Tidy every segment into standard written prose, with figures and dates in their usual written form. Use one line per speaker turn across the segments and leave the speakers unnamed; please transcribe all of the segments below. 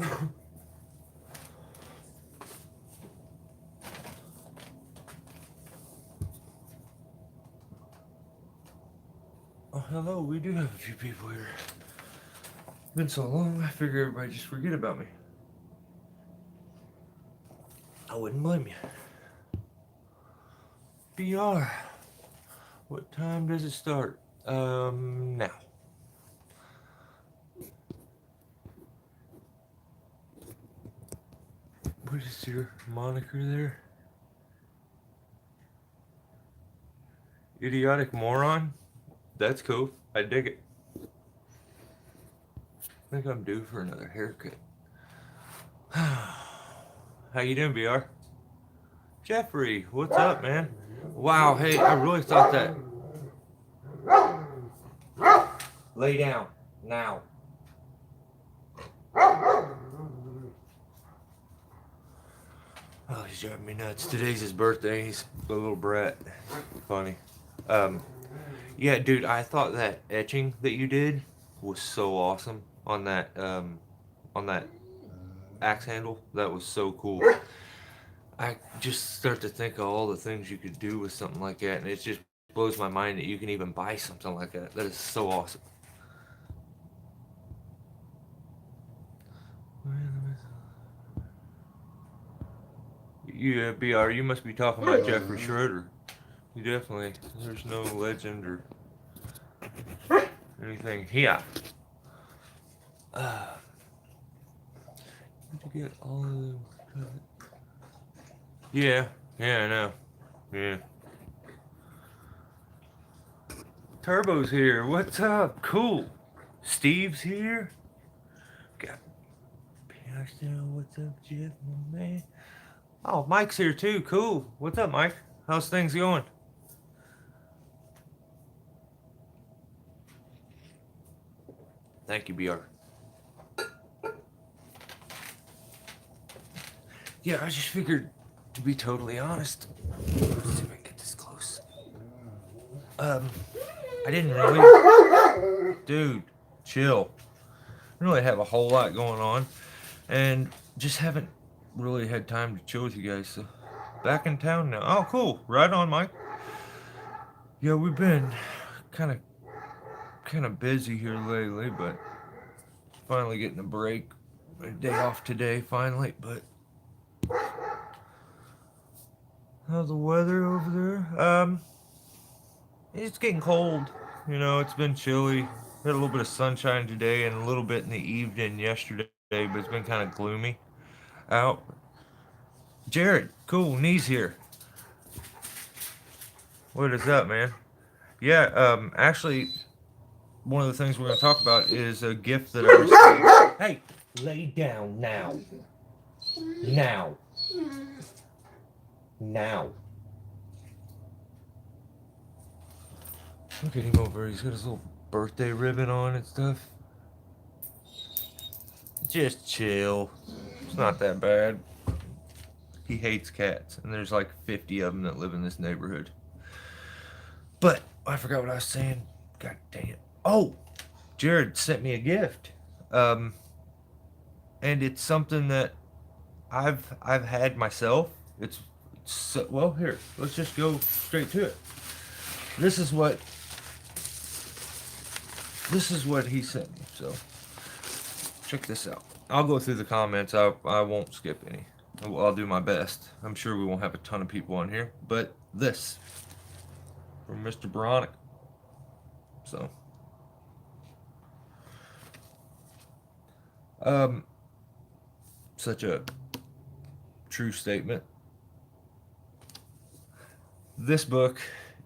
Oh, hello, we do have a few people here. Been so long, I figure everybody just forget about me. I wouldn't blame you. BR, what time does it start? Now. What is your moniker there? Idiotic moron? That's cool. I dig it. I think I'm due for another haircut. How you doing, BR? Jeffrey, what's up, man? Wow, hey, I really thought that. Lay down, now. Oh, he's driving me nuts. Today's his birthday. He's a little brat. Funny. Um, yeah, dude, I thought that etching that you did was so awesome on that axe handle. That was so cool. I just start to think of all the things you could do with something like that, and it just blows my mind that you can even buy something like that. That is so awesome. Yeah, BR, you must be talking about Jeffrey Schroeder. You definitely, there's no legend or anything here. Need to get all of them. Yeah, yeah, I know. Yeah. Turbo's here. What's up? Cool. Steve's here. Got Piano. What's up, Jeff, my man? Oh, Mike's here too. Cool. What's up, Mike? How's things going? Thank you, BR. Yeah, I just figured, to be totally honest, let's see if I can get this close. I didn't really, dude, chill. I don't really have a whole lot going on, and just haven't really had time to chill with you guys. So, back in town now. Oh, cool. Right on, Mike. Yeah, we've been kind of busy here lately, but finally getting a break, a day off today, finally. But how's the weather over there? It's getting cold. You know, it's been chilly. Had a little bit of sunshine today and a little bit in the evening yesterday, but it's been kind of gloomy out. Jared, cool, knees here. What is up, man? Yeah, actually, one of the things we're going to talk about is a gift that I received. Hey, lay down now. Now. Now. Look at him over. He's got his little birthday ribbon on and stuff. Just chill. It's not that bad. He hates cats, and there's like 50 of them that live in this neighborhood. But I forgot what I was saying. God dang it. Oh, Jared sent me a gift. Um, and it's something that I've had myself. It's so, well, here, let's just go straight to it. This is what he sent me. So check this out. I'll go through the comments. I won't skip any. I'll do my best. I'm sure we won't have a ton of people on here, but this from Mr. Bronick. So such a true statement. This book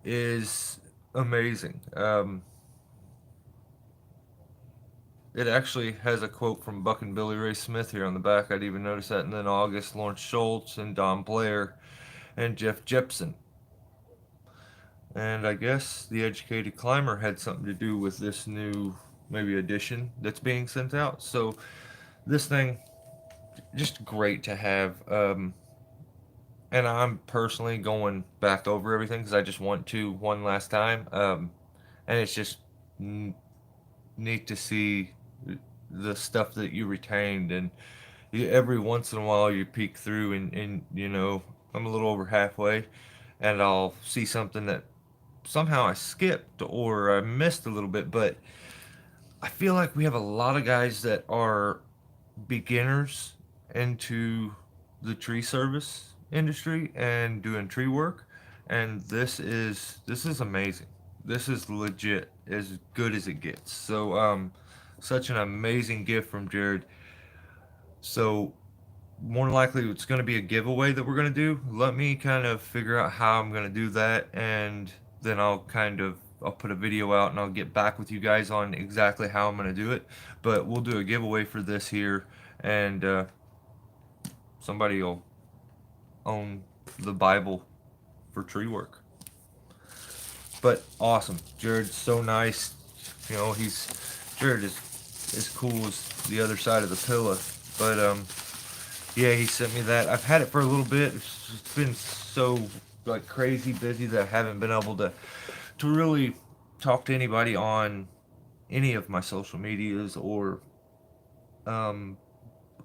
is amazing. It actually has a quote from Buck and Billy Ray Smith here on the back. I'd even notice that. And then August, Lawrence Schultz, and Don Blair, and Jeff Jepson. And I guess The Educated Climber had something to do with this new, maybe, edition that's being sent out. So this thing, just great to have. And I'm personally going back over everything because I just want to one last time. And it's just neat to see the stuff that you retained, and every once in a while you peek through, and I'm a little over halfway, and I'll see something that somehow I skipped or I missed a little bit. But I feel like we have a lot of guys that are beginners into the tree service industry and doing tree work, and this is amazing. This is legit as good as it gets. So such an amazing gift from Jared. So more than likely it's going to be a giveaway that we're going to do. Let me kind of figure out how I'm going to do that, and then I'll put a video out and I'll get back with you guys on exactly how I'm going to do it. But we'll do a giveaway for this here, and somebody will own the Bible for tree work. But awesome, Jared's so nice. He's Jared is as cool as the other side of the pillow. But yeah, he sent me that. I've had it for a little bit. It's been so like crazy busy that I haven't been able to really talk to anybody on any of my social medias, or um,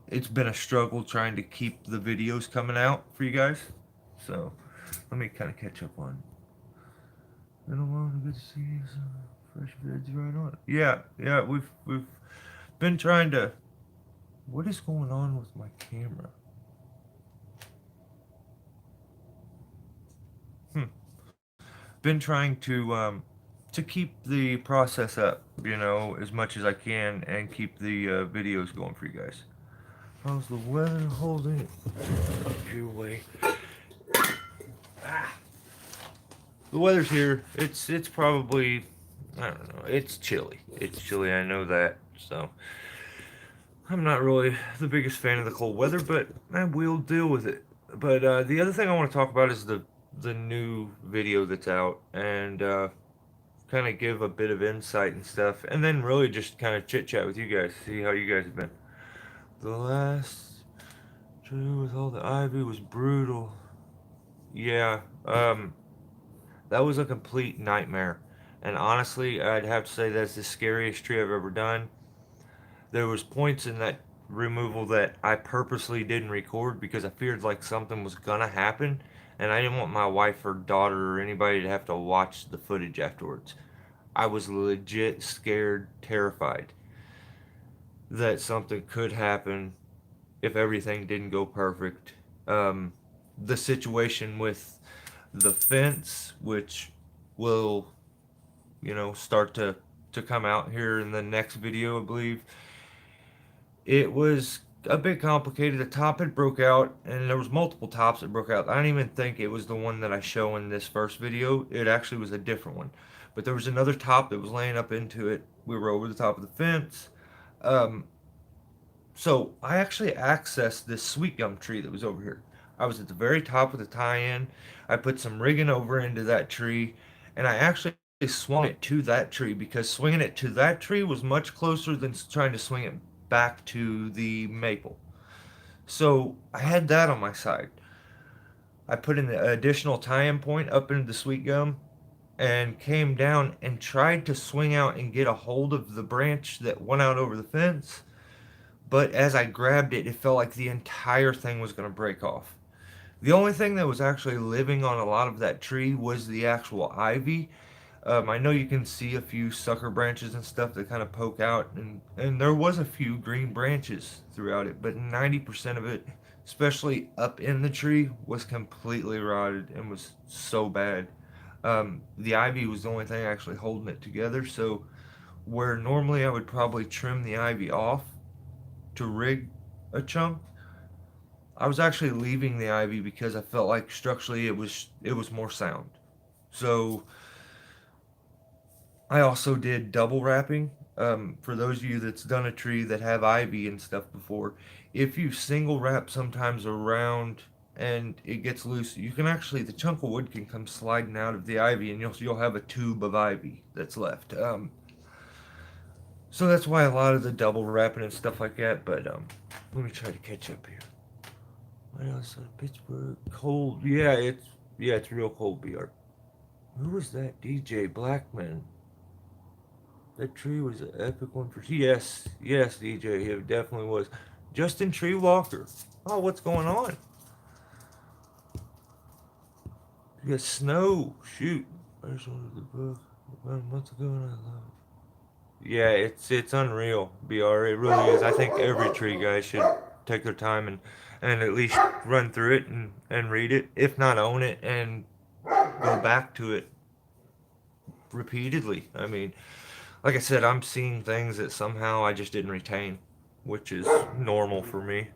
it's been a struggle trying to keep the videos coming out for you guys. So let me kind of catch up on. Been a while. Good to see you. Some fresh vids right on. Yeah, yeah. We've been trying to. What is going on with my camera? Been trying to keep the process up, as much as I can, and keep the videos going for you guys. How's the weather holding? Your way. Ah, the weather's here. It's probably, I don't know. It's chilly. It's chilly. I know that. So I'm not really the biggest fan of the cold weather, but I will deal with it. But the other thing I want to talk about is the new video that's out, and kind of give a bit of insight and stuff, and then really just kind of chit chat with you guys, see how you guys have been. The last tree with all the ivy was brutal. Yeah, that was a complete nightmare, and honestly, I'd have to say that's the scariest tree I've ever done. There was points in that removal that I purposely didn't record because I feared like something was gonna happen, and I didn't want my wife or daughter or anybody to have to watch the footage afterwards. I was legit scared, terrified that something could happen if everything didn't go perfect. Um, the situation with the fence, which will, start to come out here in the next video, I believe, it was a bit complicated. The top had broke out, and there was multiple tops that broke out. I don't even think it was the one that I show in this first video. It actually was a different one. But there was another top that was laying up into it. We were over the top of the fence. Um, so I actually accessed this sweet gum tree that was over here. I was at the very top of the tie-in. I put some rigging over into that tree, and I actually swung it to that tree because swinging it to that tree was much closer than trying to swing it back to the maple. So I had that on my side. I put an additional tie-in point up into the sweet gum and came down and tried to swing out and get a hold of the branch that went out over the fence. But as I grabbed it, it felt like the entire thing was going to break off. The only thing that was actually living on a lot of that tree was the actual ivy. I know you can see a few sucker branches and stuff that kind of poke out, and there was a few green branches throughout it, but 90% of it, especially up in the tree, was completely rotted and was so bad. The ivy was the only thing actually holding it together, so where normally I would probably trim the ivy off to rig a chunk, I was actually leaving the ivy because I felt like structurally it was more sound. So I also did double wrapping. For those of you that's done a tree that have ivy and stuff before, if you single wrap sometimes around and it gets loose, you can actually the chunk of wood can come sliding out of the ivy, and you'll have a tube of ivy that's left. So that's why a lot of the double wrapping and stuff like that. But let me try to catch up here. What else? Pittsburgh cold. Yeah, it's real cold, BR. Who was that DJ Blackman? That tree was an epic one for. Yes, yes, DJ, it definitely was. Justin Tree Walker. Oh, what's going on? You got snow. Shoot. I just ordered the book about a month ago and I love it. Yeah, it's unreal, BR. It really is. I think every tree guy should take their time and at least run through it and read it, if not own it, and go back to it repeatedly. I mean, like I said, I'm seeing things that somehow I just didn't retain, which is normal for me.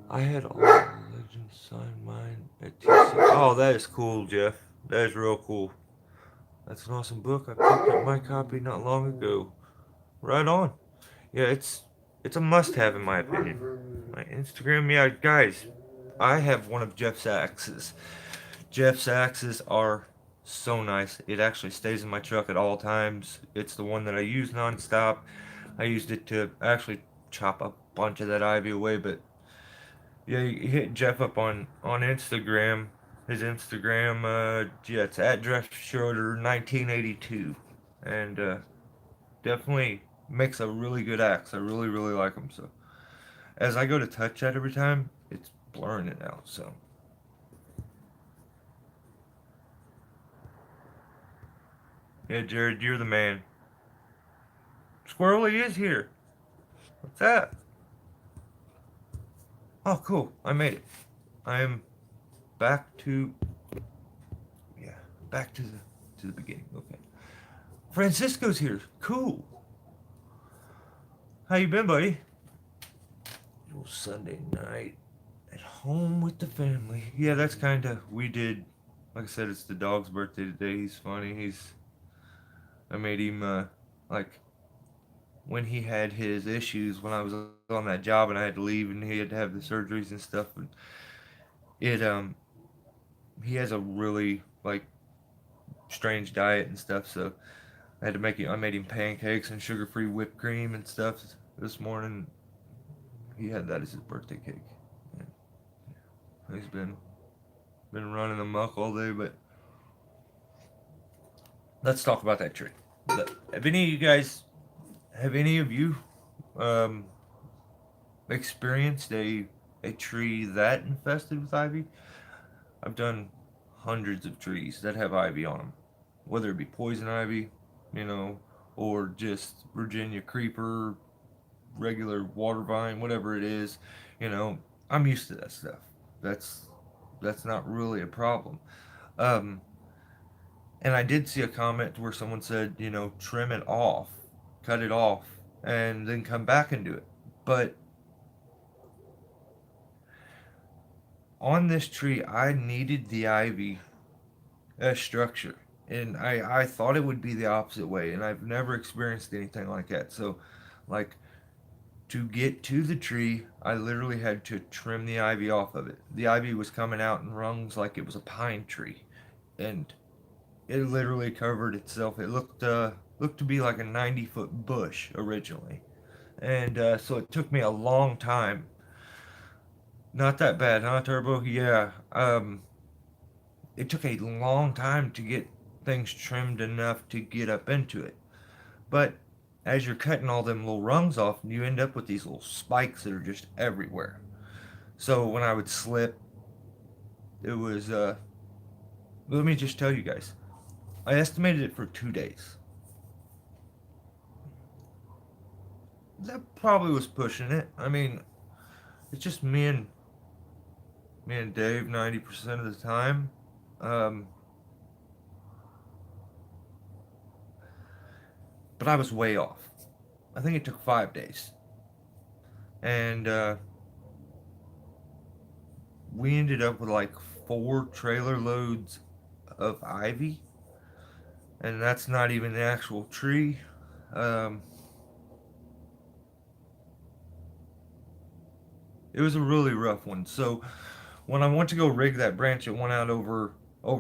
I had all the legends sign mine at TC. Oh, that is cool, Jeff. That is real cool. That's an awesome book. I picked up my copy not long ago. Right on. Yeah, it's a must-have in my opinion. My Instagram, yeah, guys. I have one of Jeff's axes. Jeff's axes are so nice. It actually stays in my truck at all times. It's the one that I use nonstop. I used it to actually chop a bunch of that ivy away, but yeah, you hit Jeff up on Instagram. His Instagram, yeah, it's at Jeff Schroeder 1982, and definitely makes a really good axe. I really really like him. So as I go to touch that every time, it's blurring it out. So yeah, Jared, you're the man. Squirrely is here. What's that? Oh, cool. I made it. I am back to yeah, back to the beginning. Okay. Francisco's here. Cool. How you been, buddy? Sunday night at home with the family. Yeah, that's kind of we did. Like I said, it's the dog's birthday today. He's funny. I made him like when he had his issues when I was on that job and I had to leave and he had to have the surgeries and stuff. And it he has a really like strange diet and stuff. So I had to make it. I made him pancakes and sugar-free whipped cream and stuff this morning. He had that as his birthday cake. And he's been running amok all day, but let's talk about that tree. Have any of you um, experienced a tree that infested with ivy? I've done hundreds of trees that have ivy on them, whether it be poison ivy, you know, or just Virginia creeper, regular water vine, whatever it is. You know, I'm used to that stuff. That's that's not really a problem. Um, And I did see a comment where someone said, you know, trim it off, cut it off, and then come back and do it. But on this tree, I needed the ivy as structure. And I thought it would be the opposite way. And I've never experienced anything like that. So, like, to get to the tree, I literally had to trim the ivy off of it. The ivy was coming out in rungs like it was a pine tree. And it literally covered itself. It looked to be like a 90-foot bush originally, and so it took me a long time. Not that bad, huh, Turbo? Yeah. It took a long time to get things trimmed enough to get up into it. But as you're cutting all them little rungs off, you end up with these little spikes that are just everywhere. So when I would slip, it was. Let me just tell you guys. I estimated it for 2 days. That probably was pushing it. I mean, it's just me and Dave 90% of the time. Um, but I was way off. I think it took 5 days, and we ended up with like 4 trailer loads of ivy, and that's not even the actual tree. Um, it was a really rough one. So when I went to go rig that branch, it went out over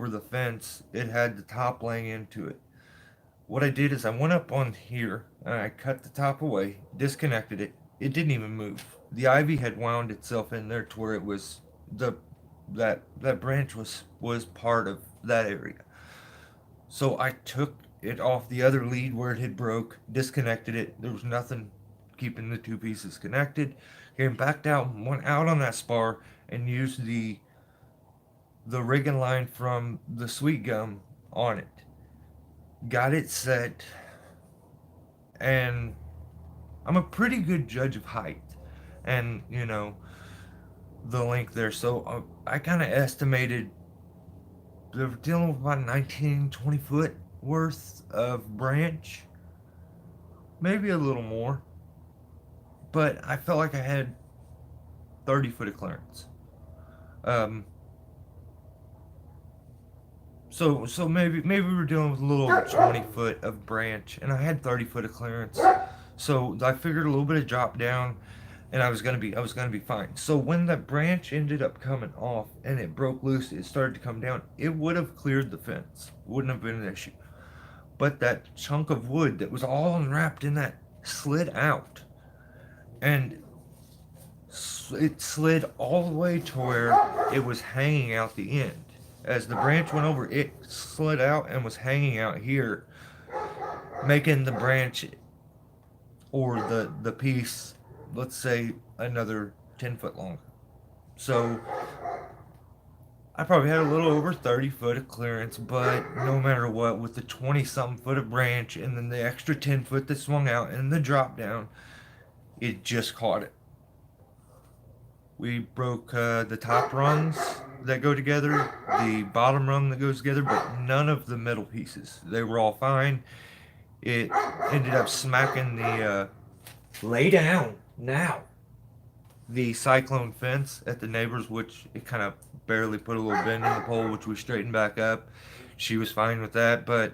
the fence. It had the top laying into it. What I did is I went up on here and I cut the top away, disconnected it. It didn't even move. The ivy had wound itself in there to where it was the that branch was part of that area. So I took it off the other lead where it had broke, disconnected it. There was nothing keeping the two pieces connected. Came back down, went out on that spar, and used the rigging line from the sweet gum on it. Got it set, and I'm a pretty good judge of height, and the length there. So I kind of estimated they were dealing with about 19, 20 foot worth of branch, maybe a little more, but I felt like I had 30 foot of clearance. Um, so maybe we were dealing with a little over 20 foot of branch, and I had 30 foot of clearance. So I figured a little bit of drop down, and I was gonna be fine. So when the branch ended up coming off and it broke loose, it started to come down. It would have cleared the fence, wouldn't have been an issue. But that chunk of wood that was all unwrapped in that slid out, and it slid all the way to where it was hanging out the end. As the branch went over, it slid out and was hanging out here, making the branch or the piece, let's say, another 10 foot long. So I probably had a little over 30 foot of clearance, but no matter what, with the 20 something foot of branch and then the extra 10 foot that swung out and the drop down, it just caught it. We broke the top rungs that go together, the bottom rung that goes together, but none of the middle pieces. They were all fine. It ended up smacking the lay down now the cyclone fence at the neighbors, which it kind of barely put a little bend in the pole, which we straightened back up. She was fine with that, but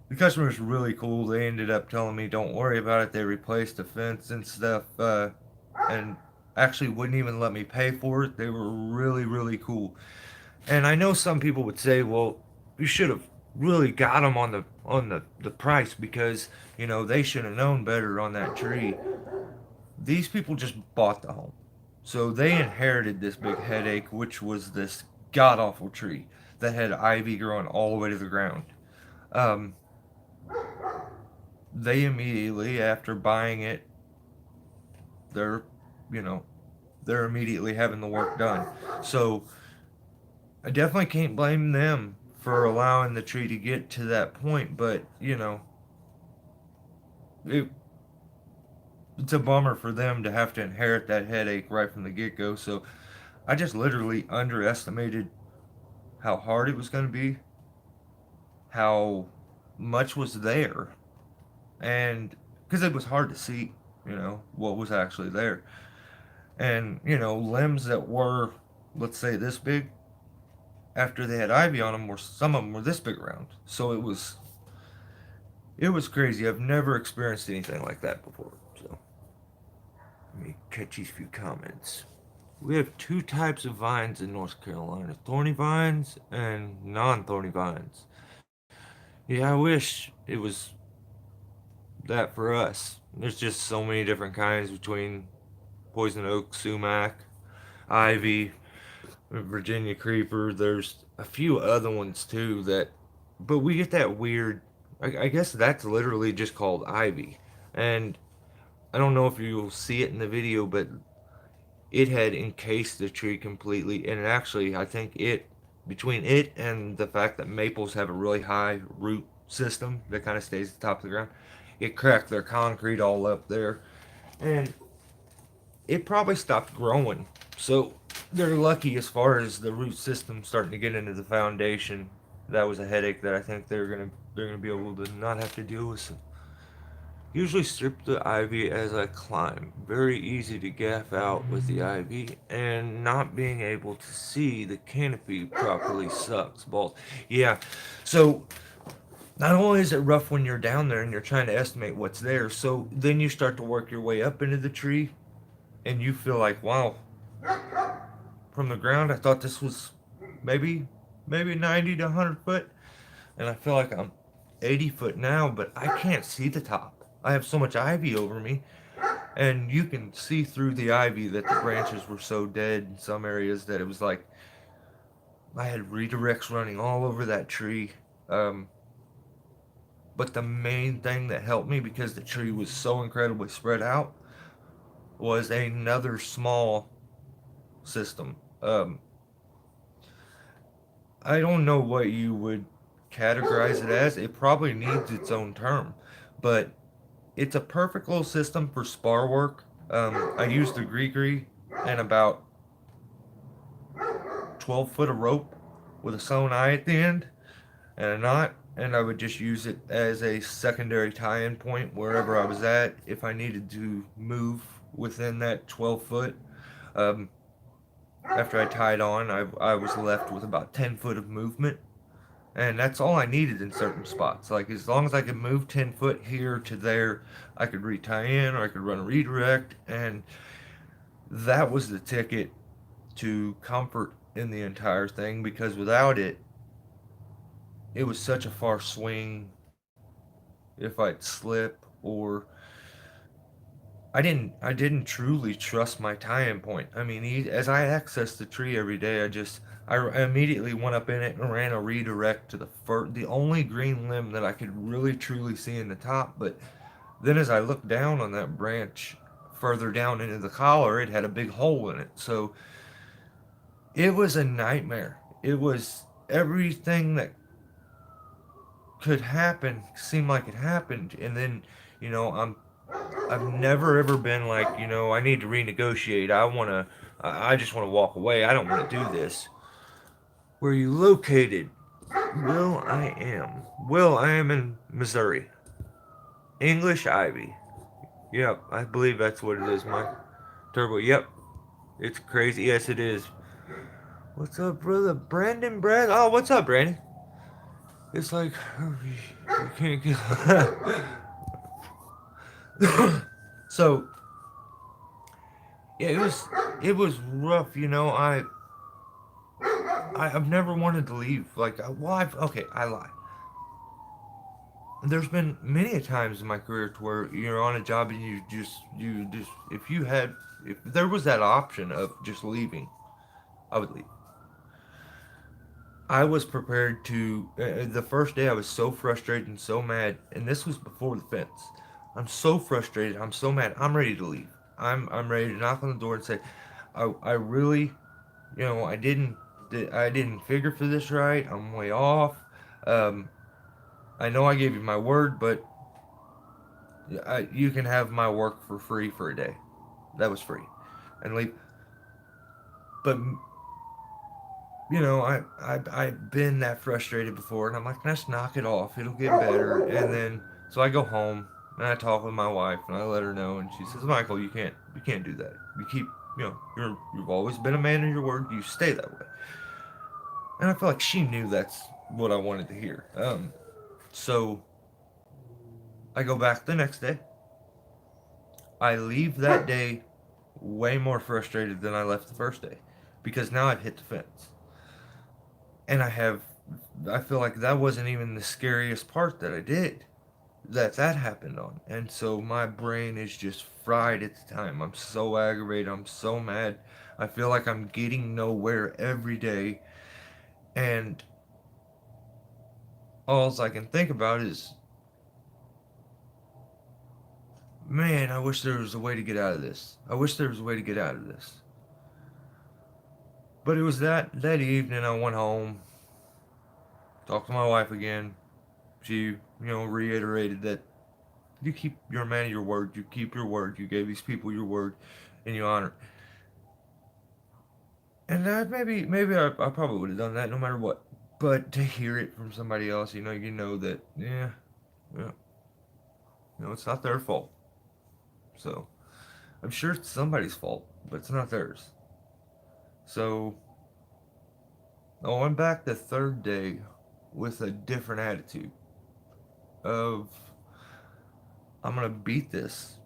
the customer was really cool. They ended up telling me, "Don't worry about it." They replaced the fence and stuff, and actually wouldn't even let me pay for it. They were really, really cool. And I know some people would say, "Well, you should have really got them on the price because they should have known better on that tree." These people just bought the home. So they inherited this big headache, which was this god awful tree that had ivy growing all the way to the ground. Um, they immediately, after buying it, they're, you know, they're immediately having the work done. So I definitely can't blame them for allowing the tree to get to that point, but, it, it's a bummer for them to have to inherit that headache right from the get go. So I just literally underestimated how hard it was going to be, how much was there, and because it was hard to see, what was actually there. And, limbs that were, let's say, this big, after they had ivy on them, were some of them were this big around. So it was crazy. I've never experienced anything like that before. So let me catch these few comments. We have two types of vines in North Carolina: thorny vines and non thorny vines. Yeah, I wish it was that for us. There's just so many different kinds between poison oak, sumac, ivy, Virginia creeper. There's a few other ones too but we get that weird. I guess that's literally just called ivy. And I don't know if you'll see it in the video, but it had encased the tree completely, and actually I think between it and the fact that maples have a really high root system that kind of stays at the top of the ground, it cracked their concrete all up there, and it probably stopped growing. So they're lucky as far as the root system starting to get into the foundation. That was a headache that I think they're gonna be able to not have to deal with. Usually strip the ivy as I climb. Very easy to gaff out with the ivy, and not being able to see the canopy properly sucks balls. Yeah, so not only is it rough when you're down there and you're trying to estimate what's there, so then you start to work your way up into the tree, and you feel like, wow, from the ground I thought this was maybe 90 to 100 foot, and I feel like I'm 80 foot now, but I can't see the top. I have so much ivy over me, and you can see through the ivy that the branches were so dead in some areas that it was like I had redirects running all over that tree. Um, But the main thing that helped me, because the tree was so incredibly spread out, was another small system. I don't know what you would categorize it as. It probably needs its own term, but it's a perfect little system for spar work. I used a gree and about 12 foot of rope with a sewn eye at the end and a knot, and I would just use it as a secondary tie-in point wherever I was at if I needed to move within that 12 foot. Um, After I tied on, I was left with about 10 foot of movement, and that's all I needed in certain spots. Like, as long as I could move 10 foot here to there, I could retie in or I could run a redirect, and that was the ticket to comfort in the entire thing, because without it, it was such a far swing if I'd slip, or I didn't truly trust my tie-in point. I mean, as I accessed the tree every day, I immediately went up in it and ran a redirect to the only green limb that I could really truly see in the top. But then as I looked down on that branch further down into the collar, it had a big hole in it. So it was a nightmare. It was everything that could happen seemed like it happened, and then I've never ever been like, I need to renegotiate. I just want to walk away. I don't want to do this. Where are you located? Well, I am in Missouri. English Ivy. Yep, I believe that's what it is, Mike. Turbo. Yep, it's crazy. Yes, it is. What's up, brother? Brandon, Brad. Oh, what's up, Brandon? It's like you can't get. So yeah, it was rough. I've never wanted to leave. Like, okay, I lie. There's been many a times in my career to where you're on a job and you just if there was that option of just leaving, I would leave. I was prepared to. The first day I was so frustrated and so mad, and this was before the fence. I'm so frustrated. I'm so mad. I'm ready to leave. I'm ready to knock on the door and say, I really, I didn't figure for this right. I'm way off. Um, I know I gave you my word, but you can have my work for free for a day. That was free, and leave. But I've been that frustrated before, and I'm like, let's knock it off. It'll get better. And then so I go home and I talk with my wife and I let her know, and she says, Michael, you can't do that. You keep you've always been a man of your word. You stay that way. And I feel like she knew that's what I wanted to hear. So I go back the next day. I leave that day way more frustrated than I left the first day, because now I've hit the fence. And I feel like that wasn't even the scariest part that I did. That happened on. And so my brain is just fried at the time. I'm so aggravated. I'm so mad. I feel like I'm getting nowhere every day. And all I can think about is, man, I wish there was a way to get out of this. I wish there was a way to get out of this. But it was that evening I went home, talked to my wife again. She, reiterated that you keep your man your word. You keep your word. You gave these people your word, and you honor. And maybe I probably would have done that no matter what. But to hear it from somebody else, you know that yeah, it's not their fault. So I'm sure it's somebody's fault, but it's not theirs. So I went back the third day with a different attitude of, I'm gonna beat this,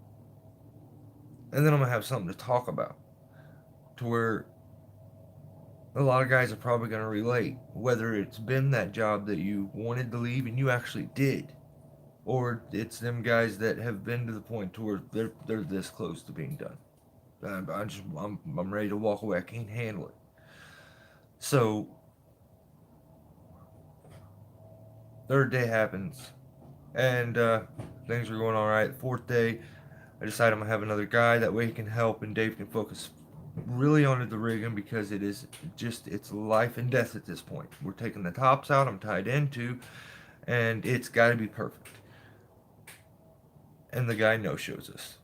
and then I'm gonna have something to talk about, to where a lot of guys are probably going to relate, whether it's been that job that you wanted to leave and you actually did, or it's them guys that have been to the point to where they're this close to being done. I'm ready to walk away. I can't handle it. So third day happens, and things were going all right. The 4th day, I decided I'm gonna have another guy. That way he can help, and Dave can focus really on the rigging because it is just it's life and death at this point. We're taking the tops out. I'm tied into, and it's got to be perfect. And the guy no shows us.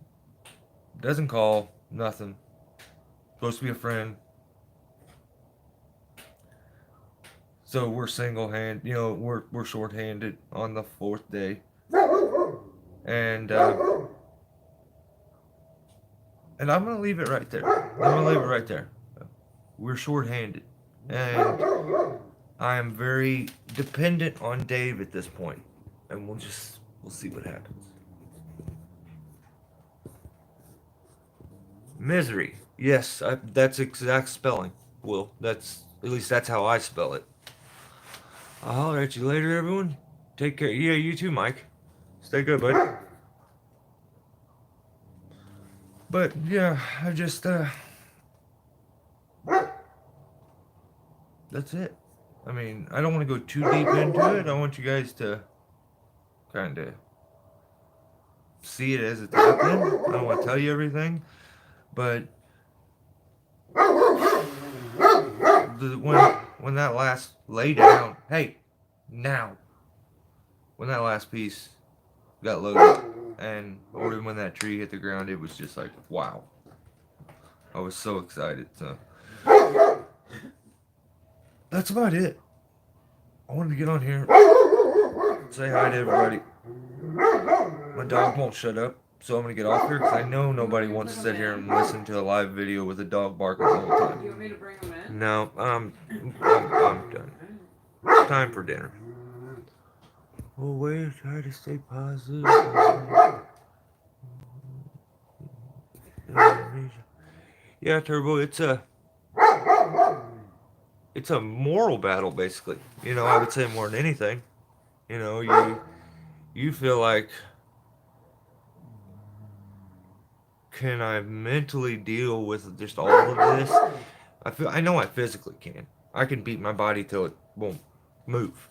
Doesn't call. Nothing. Supposed to be a friend. So we're we're short-handed on the 4th day, and I'm gonna leave it right there. I'm gonna leave it right there. We're short-handed, and I am very dependent on Dave at this point, and we'll see what happens. Misery. Yes, that's exact spelling. Will. At least that's how I spell it. I'll holler at you later, everyone. Take care. Yeah, you too, Mike. Stay good, bud. But yeah, I just that's it. I mean, I don't want to go too deep into it. I want you guys to kind of see it as it's happening. I don't want to tell you everything, but when that last lay down, hey, now, when that last piece got loaded, or when that tree hit the ground, it was just like, wow. I was so excited. So that's about it. I wanted to get on here, say hi to everybody. My dog won't shut up, so I'm gonna get off here because I know nobody wants to sit here and listen to a live video with a dog barking the whole time.
Do you want me to bring them in?
No, I'm done. It's time for dinner. Always try to stay positive. Yeah, Turbo, it's a moral battle, basically. I would say more than anything. You feel like, can I mentally deal with just all of this? I know I physically can. I can beat my body till it won't move.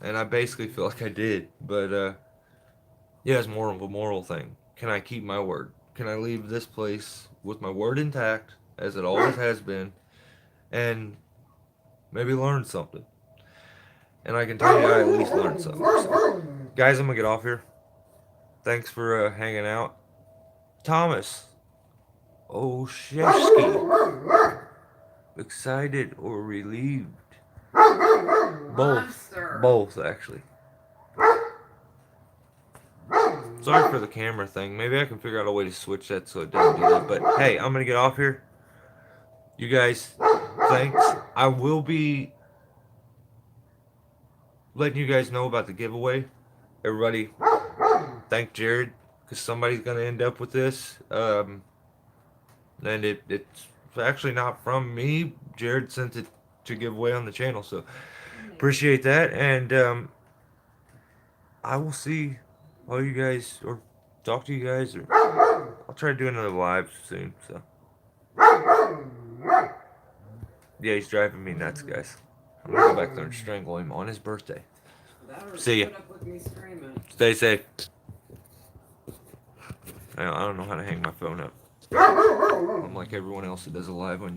And I basically feel like I did. But, yeah, it's more of a moral thing. Can I keep my word? Can I leave this place with my word intact, as it always has been, and maybe learn something? And I can tell you I at least learned something. So, guys, I'm going to get off here. Thanks for hanging out. Thomas. Oshevsky. Excited or relieved? Both.
Monster.
Both, actually. Sorry for the camera thing. Maybe I can figure out a way to switch that so it doesn't do that. But hey, I'm going to get off here. You guys, thanks. I will be letting you guys know about the giveaway. Everybody, thank Jared, because somebody's going to end up with this. And it's actually not from me. Jared sent it to give away on the channel, so appreciate that. And I will see all you guys, or talk to you guys, or I'll try to do another live soon. So yeah, he's driving me nuts, guys. I'm gonna go back there and strangle him on his birthday. See ya. Stay safe. I don't know how to hang my phone up. I'm like everyone else that does a live on